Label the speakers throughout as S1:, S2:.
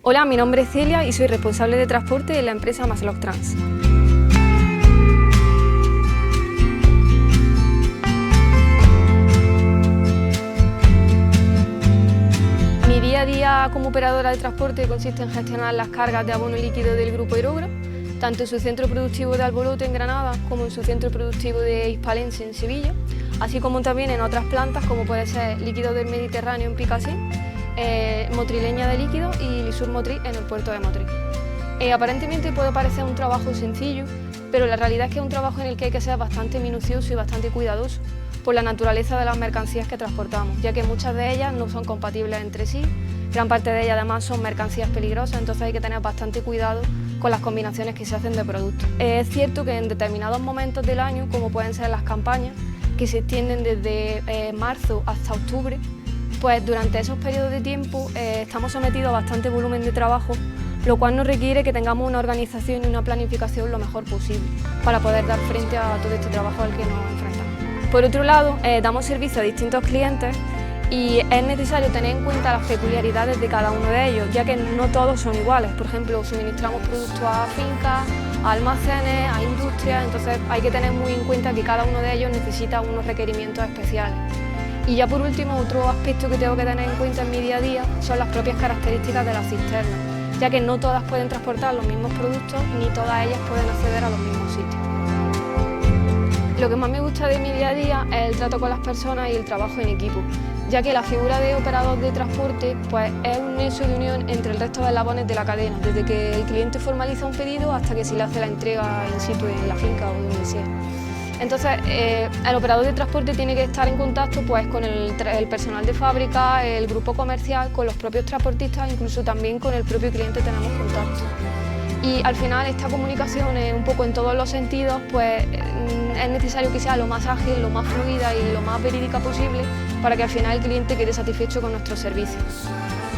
S1: Hola, mi nombre es Celia y soy responsable de transporte en la empresa Maslog Trans. Mi día a día como operadora de transporte consiste en gestionar las cargas de abono líquido del Grupo Aerogra, tanto en su centro productivo de Albolote en Granada como en su centro productivo de Hispalense en Sevilla, así como también en otras plantas como puede ser Líquido del Mediterráneo en Picassent, Motrileña de líquido y Lisur Motriz en el puerto de Motriz. Aparentemente puede parecer un trabajo sencillo, pero la realidad es que es un trabajo en el que hay que ser bastante minucioso y bastante cuidadoso por la naturaleza de las mercancías que transportamos, ya que muchas de ellas no son compatibles entre sí, gran parte de ellas además son mercancías peligrosas, entonces hay que tener bastante cuidado con las combinaciones que se hacen de productos. Es cierto que en determinados momentos del año, como pueden ser las campañas, que se extienden desde marzo hasta octubre, pues durante esos periodos de tiempo estamos sometidos a bastante volumen de trabajo, lo cual nos requiere que tengamos una organización y una planificación lo mejor posible para poder dar frente a todo este trabajo al que nos enfrentamos. Por otro lado, damos servicio a distintos clientes y es necesario tener en cuenta las peculiaridades de cada uno de ellos, ya que no todos son iguales. Por ejemplo, suministramos productos a fincas, a almacenes, a industrias, entonces hay que tener muy en cuenta que cada uno de ellos necesita unos requerimientos especiales. Y ya por último, otro aspecto que tengo que tener en cuenta en mi día a día son las propias características de las cisternas, ya que no todas pueden transportar los mismos productos ni todas ellas pueden acceder a los mismos sitios. Lo que más me gusta de mi día a día es el trato con las personas y el trabajo en equipo, ya que la figura de operador de transporte pues, es un nexo de unión entre el resto de eslabones de la cadena, desde que el cliente formaliza un pedido hasta que se le hace la entrega in situ en la finca o donde sea. Entonces, el operador de transporte tiene que estar en contacto pues, con el personal de fábrica, el grupo comercial, con los propios transportistas, incluso también con el propio cliente tenemos contacto. Y al final esta comunicación, un poco en todos los sentidos, pues es necesario que sea lo más ágil, lo más fluida y lo más verídica posible para que al final el cliente quede satisfecho con nuestros servicios.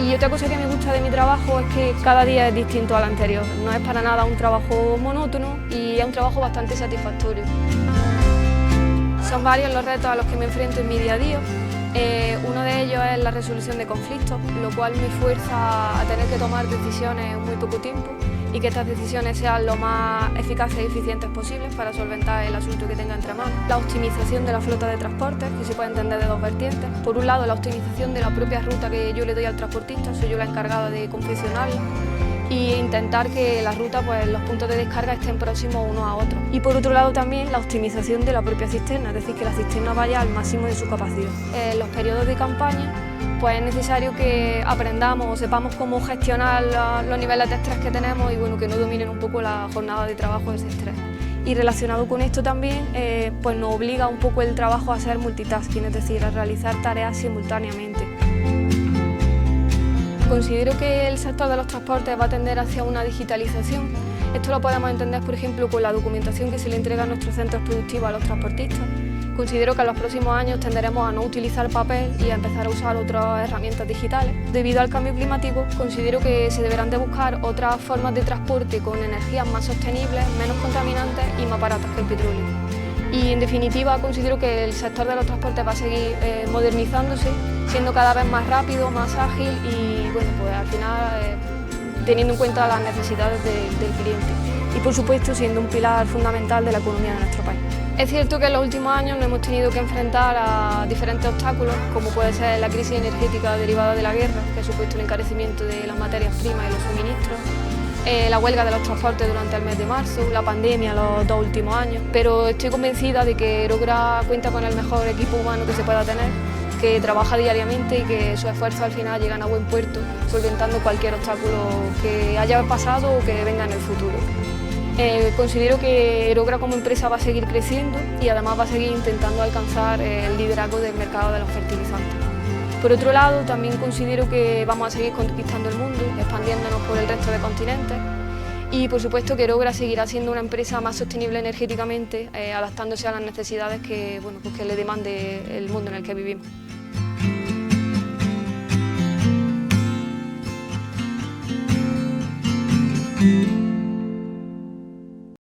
S1: Y otra cosa que me gusta de mi trabajo es que cada día es distinto al anterior, no es para nada un trabajo monótono y es un trabajo bastante satisfactorio. Son varios los retos a los que me enfrento en mi día a día. Uno de ellos es la resolución de conflictos, lo cual me fuerza a tener que tomar decisiones en muy poco tiempo y que estas decisiones sean lo más eficaces y eficientes posibles para solventar el asunto que tenga entre manos. La optimización de la flota de transportes, que se puede entender de dos vertientes. Por un lado, la optimización de la propia ruta que yo le doy al transportista, soy yo la encargada de confeccionarla, y intentar que la ruta, pues, los puntos de descarga estén próximos unos a otros. Y por otro lado también la optimización de la propia cisterna, es decir, que la cisterna vaya al máximo de su capacidad. En los periodos de campaña pues es necesario que aprendamos o sepamos cómo gestionar los niveles de estrés que tenemos y bueno, que no dominen un poco la jornada de trabajo ese estrés. Y relacionado con esto también, pues nos obliga un poco el trabajo a hacer multitasking, es decir, a realizar tareas simultáneamente. Considero que el sector de los transportes va a tender hacia una digitalización. Esto lo podemos entender, por ejemplo, con la documentación que se le entrega a nuestros centros productivos a los transportistas. Considero que en los próximos años tenderemos a no utilizar papel y a empezar a usar otras herramientas digitales. Debido al cambio climático, considero que se deberán de buscar otras formas de transporte con energías más sostenibles, menos contaminantes y más baratas que el petróleo. Y en definitiva, considero que el sector de los transportes va a seguir modernizándose, siendo cada vez más rápido, más ágil y bueno, pues al final teniendo en cuenta las necesidades del cliente y por supuesto siendo un pilar fundamental de la economía de nuestro país. Es cierto que en los últimos años nos hemos tenido que enfrentar a diferentes obstáculos, como puede ser la crisis energética derivada de la guerra, que ha supuesto el encarecimiento de las materias primas y los suministros, la huelga de los transportes durante el mes de marzo, la pandemia los 2 últimos años, pero estoy convencida de que Aerogra cuenta con el mejor equipo humano que se pueda tener, que trabaja diariamente y que sus esfuerzos al final llegan a buen puerto, solventando cualquier obstáculo que haya pasado o que venga en el futuro. Considero que Aerogra como empresa va a seguir creciendo y además va a seguir intentando alcanzar el liderazgo del mercado de los fertilizantes. Por otro lado, también considero que vamos a seguir conquistando el mundo, expandiéndonos por el resto de continentes y por supuesto que Aerogra seguirá siendo una empresa más sostenible energéticamente, adaptándose a las necesidades que, bueno, pues que le demande el mundo en el que vivimos.